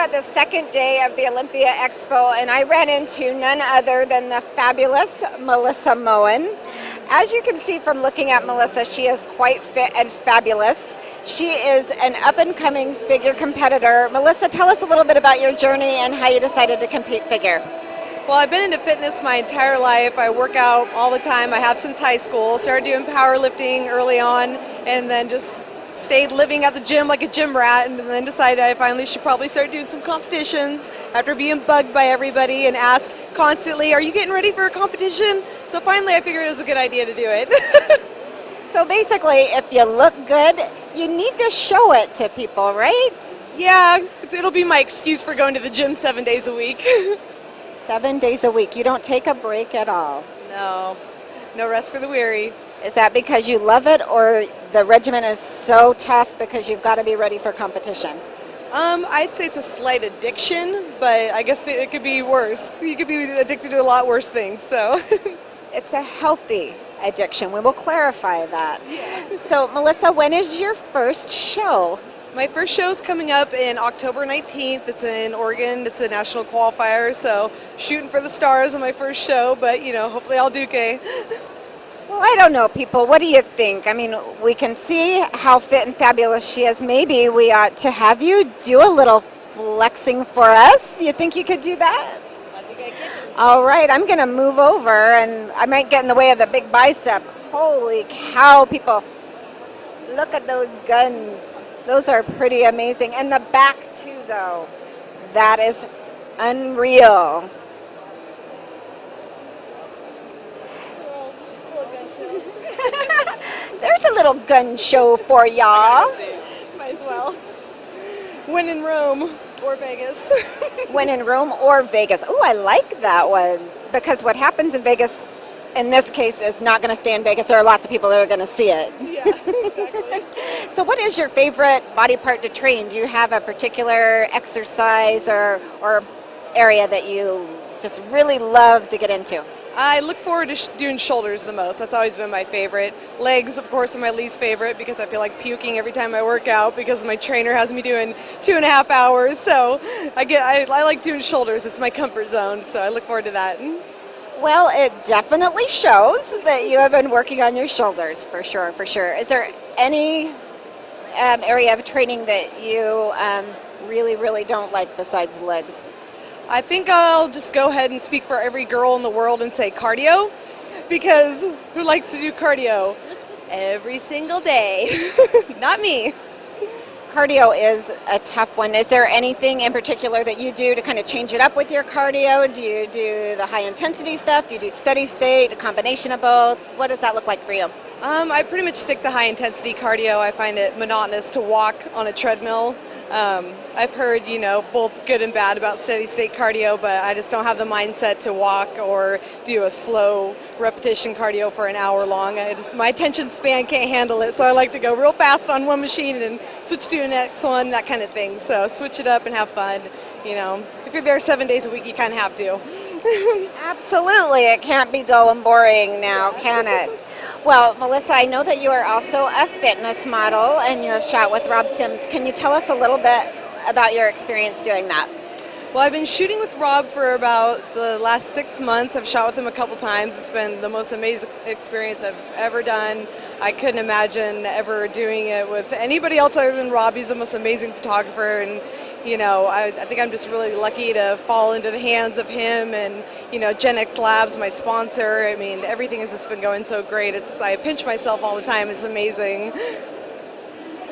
at the second day of the Olympia Expo, and I ran into none other than the fabulous Melissa Moen. As you can see from looking at Melissa, she is quite fit and fabulous. She is an up-and-coming figure competitor. Melissa, tell us a little bit about your journey and how you decided to compete figure. Well, I've been into fitness my entire life. I work out all the time. I have since high school. Started doing powerlifting early on, and then just stayed living at the gym like a gym rat, and then decided I finally should probably start doing some competitions after being bugged by everybody and asked constantly, are you getting ready for a competition? So finally I figured it was a good idea to do it. So basically, if you look good, you need to show it to people, right? Yeah, it'll be my excuse for going to the gym 7 days a week. 7 days a week. You don't take a break at all. No, no rest for the weary. Is that because you love it, or the regimen is so tough because you've got to be ready for competition? I'd say it's a slight addiction, but I guess it could be worse. You could be addicted to a lot worse things, so. It's a healthy addiction. We will clarify that. Yeah. So, Melissa, when is your first show? My first show is coming up in October 19th. It's in Oregon. It's a national qualifier, so shooting for the stars on my first show, but, you know, hopefully I'll do okay. Well, I don't know, people. What do you think? I mean, we can see how fit and fabulous she is. Maybe we ought to have you do a little flexing for us. You think you could do that? I think I can. All right, I'm going to move over, and I might get in the way of the big bicep. Holy cow, people. Look at those guns. Those are pretty amazing. And the back, too, though. That is unreal. There's a little gun show for y'all. Might as well. When in Rome or Vegas. When in Rome or Vegas. Oh, I like that one. Because what happens in Vegas, in this case, is not going to stay in Vegas. There are lots of people that are going to see it. Yeah, exactly. So what is your favorite body part to train? Do you have a particular exercise or area that you just really love to get into? I look forward to doing shoulders the most. That's always been my favorite. Legs, of course, are my least favorite because I feel like puking every time I work out because my trainer has me doing 2.5 hours. So I like doing shoulders. It's my comfort zone. So I look forward to that. Well, it definitely shows that you have been working on your shoulders, for sure, for sure. Is there any area of training that you really, really don't like besides legs? I think I'll just go ahead and speak for every girl in the world and say cardio, because who likes to do cardio every single day? Not me. Cardio is a tough one. Is there anything in particular that you do to kind of change it up with your cardio? Do you do the high intensity stuff? Do you do steady state, a combination of both? What does that look like for you? I pretty much stick to high intensity cardio. I find it monotonous to walk on a treadmill. I've heard, both good and bad about steady state cardio, but I just don't have the mindset to walk or do a slow repetition cardio for an hour long. My attention span can't handle it, so I like to go real fast on one machine and switch to the next one, that kind of thing. So switch it up and have fun. If you're there 7 days a week, you kind of have to. Absolutely. It can't be dull and boring now, can it? Well, Melissa, I know that you are also a fitness model and you have shot with Rob Sims. Can you tell us a little bit about your experience doing that? Well, I've been shooting with Rob for about the last 6 months. I've shot with him a couple times. It's been the most amazing experience I've ever done. I couldn't imagine ever doing it with anybody else other than Rob. He's the most amazing photographer, and I think I'm just really lucky to fall into the hands of him and, GenXLabs, my sponsor. I mean, everything has just been going so great. I pinch myself all the time. It's amazing.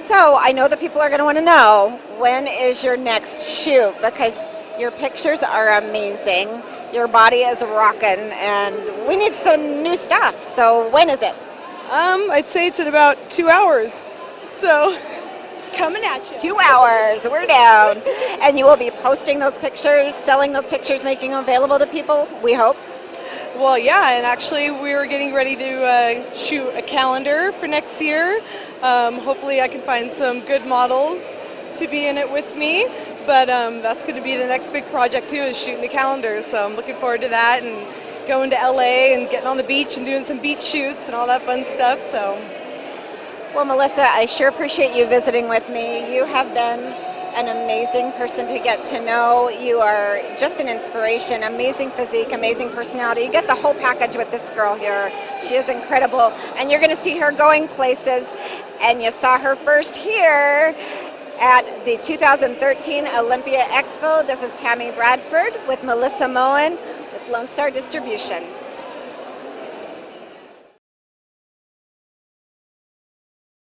So I know that people are going to want to know, when is your next shoot? Because your pictures are amazing. Your body is rocking, and we need some new stuff. So when is it? I'd say it's in about 2 hours. So coming at you. 2 hours, we're down. And you will be posting those pictures, selling those pictures, making them available to people, we hope? Well, yeah, and actually we were getting ready to shoot a calendar for next year. Hopefully I can find some good models to be in it with me, but that's going to be the next big project too, is shooting the calendar. So I'm looking forward to that and going to LA and getting on the beach and doing some beach shoots and all that fun stuff. So. Well, Melissa, I sure appreciate you visiting with me. You have been an amazing person to get to know. You are just an inspiration, amazing physique, amazing personality. You get the whole package with this girl here. She is incredible, and you're going to see her going places. And you saw her first here at the 2013 Olympia Expo. This is Tammi Bradford with Melissa Moen with Lone Star Distribution.